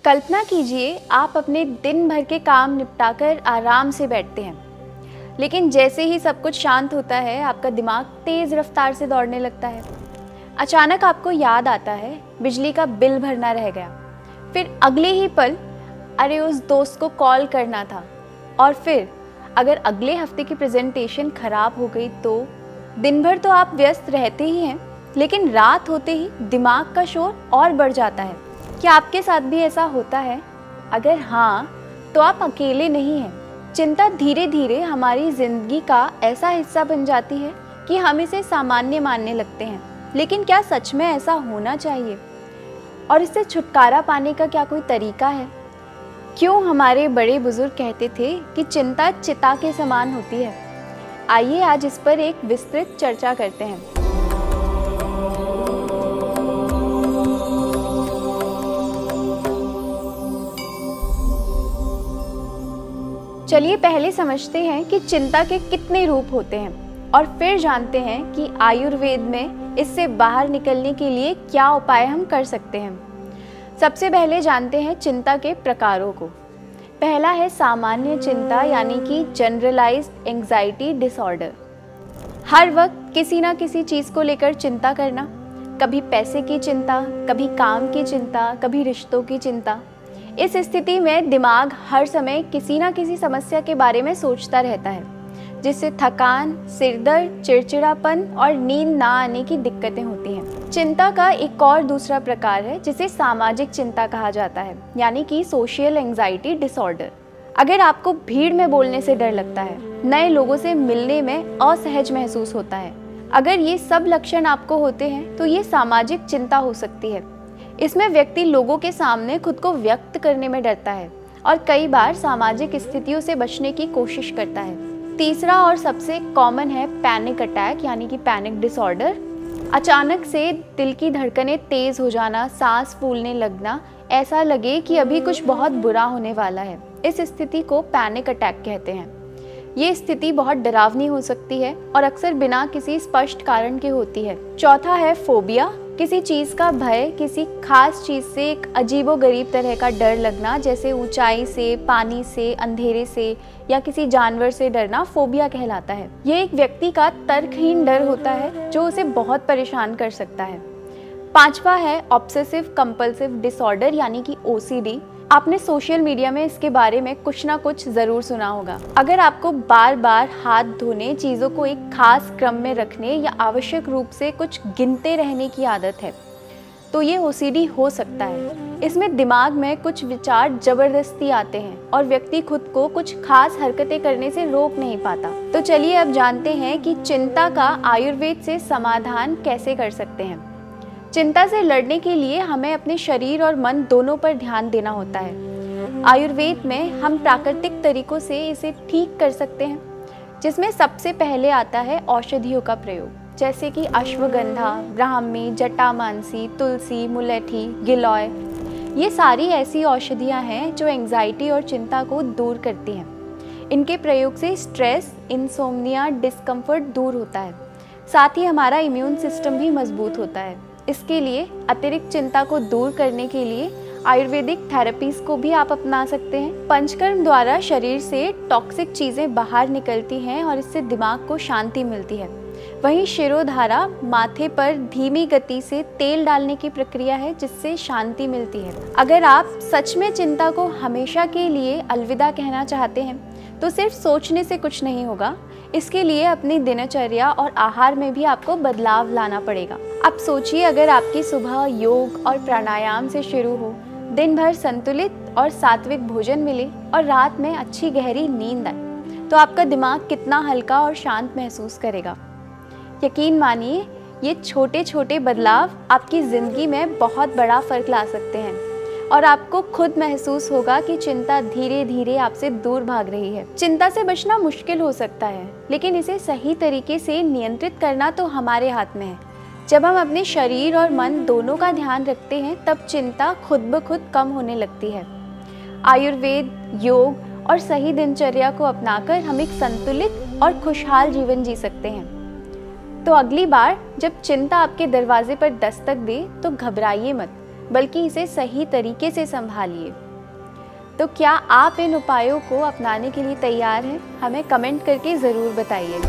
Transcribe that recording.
कल्पना कीजिए आप अपने दिन भर के काम निपटाकर आराम से बैठते हैं, लेकिन जैसे ही सब कुछ शांत होता है आपका दिमाग तेज़ रफ्तार से दौड़ने लगता है। अचानक आपको याद आता है बिजली का बिल भरना रह गया, फिर अगले ही पल अरे उस दोस्त को कॉल करना था, और फिर अगर अगले हफ्ते की प्रेजेंटेशन खराब हो गई तो दिन भर तो आप व्यस्त रहते ही हैं, लेकिन रात होते ही दिमाग का शोर और बढ़ जाता है। क्या आपके साथ भी ऐसा होता है? अगर हाँ, तो आप अकेले नहीं हैं। चिंता धीरे धीरे हमारी जिंदगी का ऐसा हिस्सा बन जाती है कि हम इसे सामान्य मानने लगते हैं। लेकिन क्या सच में ऐसा होना चाहिए? और इससे छुटकारा पाने का क्या कोई तरीका है? क्यों हमारे बड़े बुजुर्ग कहते थे कि चिंता चिता के समान होती है? आइए आज इस पर एक विस्तृत चर्चा करते हैं। चलिए पहले समझते हैं कि चिंता के कितने रूप होते हैं और फिर जानते हैं कि आयुर्वेद में इससे बाहर निकलने के लिए क्या उपाय हम कर सकते हैं। सबसे पहले जानते हैं चिंता के प्रकारों को। पहला है सामान्य चिंता, यानी कि जनरलाइज्ड एंग्जाइटी डिसऑर्डर। हर वक्त किसी ना किसी चीज़ को लेकर चिंता करना, कभी पैसे की चिंता, कभी काम की चिंता, कभी रिश्तों की चिंता। इस स्थिति में दिमाग हर समय किसी ना किसी समस्या के बारे में सोचता रहता है, जिससे थकान, सिरदर्द, चिड़चिड़ापन और नींद ना आने की दिक्कतें होती हैं। चिंता का एक और दूसरा प्रकार है जिसे सामाजिक चिंता कहा जाता है, यानी कि सोशल एंग्जाइटी डिसऑर्डर। अगर आपको भीड़ में बोलने से डर लगता है, नए लोगों से मिलने में असहज महसूस होता है, अगर ये सब लक्षण आपको होते हैं तो ये सामाजिक चिंता हो सकती है। इसमें व्यक्ति लोगों के सामने खुद को व्यक्त करने में डरता है और कई बार सामाजिक स्थितियों से बचने की कोशिश करता है। तीसरा और सबसे कॉमन है पैनिक अटैक, यानी कि पैनिक डिसऑर्डर। अचानक से दिल की धड़कनें तेज हो जाना, सांस फूलने लगना, ऐसा लगे कि अभी कुछ बहुत बुरा होने वाला है। इस स्थिति को पैनिक अटैक कहते हैं। ये स्थिति बहुत डरावनी हो सकती है और अक्सर बिना किसी स्पष्ट कारण के होती है। चौथा है फोबिया, किसी चीज़ का भय, किसी खास चीज़ से एक अजीबोगरीब तरह का डर लगना, जैसे ऊंचाई से, पानी से, अंधेरे से या किसी जानवर से डरना फोबिया कहलाता है। ये एक व्यक्ति का तर्कहीन डर होता है जो उसे बहुत परेशान कर सकता है। पांचवा है ऑब्सेसिव कंपल्सिव डिसऑर्डर, यानी कि OCD। आपने सोशल मीडिया में इसके बारे में कुछ ना कुछ ज़रूर सुना होगा। अगर आपको बार बार हाथ धोने, चीज़ों को एक खास क्रम में रखने या आवश्यक रूप से कुछ गिनते रहने की आदत है तो ये OCD हो सकता है। इसमें दिमाग में कुछ विचार ज़बरदस्ती आते हैं और व्यक्ति खुद को कुछ खास हरकतें करने से रोक नहीं पाता। तो चलिए अब जानते हैं कि चिंता का आयुर्वेद से समाधान कैसे कर सकते हैं। चिंता से लड़ने के लिए हमें अपने शरीर और मन दोनों पर ध्यान देना होता है। आयुर्वेद में हम प्राकृतिक तरीकों से इसे ठीक कर सकते हैं, जिसमें सबसे पहले आता है औषधियों का प्रयोग, जैसे कि अश्वगंधा, ब्राह्मी, जटामांसी, तुलसी, मुलैठी, गिलोय। ये सारी ऐसी औषधियाँ हैं जो एंग्जाइटी और चिंता को दूर करती हैं। इनके प्रयोग से स्ट्रेस, इंसोम्निया, डिस्कम्फर्ट दूर होता है। साथ ही हमारा इम्यून सिस्टम भी मजबूत होता है। इसके लिए अतिरिक्त चिंता को दूर करने के लिए आयुर्वेदिक थेरेपीज को भी आप अपना सकते हैं। पंचकर्म द्वारा शरीर से टॉक्सिक चीज़ें बाहर निकलती हैं और इससे दिमाग को शांति मिलती है। वहीं शिरोधारा, माथे पर धीमी गति से तेल डालने की प्रक्रिया है जिससे शांति मिलती है। अगर आप सच में चिंता को हमेशा के लिए अलविदा कहना चाहते हैं तो सिर्फ सोचने से कुछ नहीं होगा। इसके लिए अपनी दिनचर्या और आहार में भी आपको बदलाव लाना पड़ेगा। अब सोचिए, अगर आपकी सुबह योग और प्राणायाम से शुरू हो, दिन भर संतुलित और सात्विक भोजन मिले और रात में अच्छी गहरी नींद आए, तो आपका दिमाग कितना हल्का और शांत महसूस करेगा। यकीन मानिए, ये छोटे छोटे बदलाव आपकी ज़िंदगी में बहुत बड़ा फ़र्क ला सकते हैं और आपको खुद महसूस होगा कि चिंता धीरे धीरे आपसे दूर भाग रही है। चिंता से बचना मुश्किल हो सकता है, लेकिन इसे सही तरीके से नियंत्रित करना तो हमारे हाथ में है। जब हम अपने शरीर और मन दोनों का ध्यान रखते हैं तब चिंता खुद ब खुद कम होने लगती है। आयुर्वेद, योग और सही दिनचर्या को अपनाकर हम एक संतुलित और खुशहाल जीवन जी सकते हैं। तो अगली बार जब चिंता आपके दरवाजे पर दस्तक दे तो घबराइए मत, बल्कि इसे सही तरीके से संभालिए। तो क्या आप इन उपायों को अपनाने के लिए तैयार हैं? हमें कमेंट करके ज़रूर बताइए।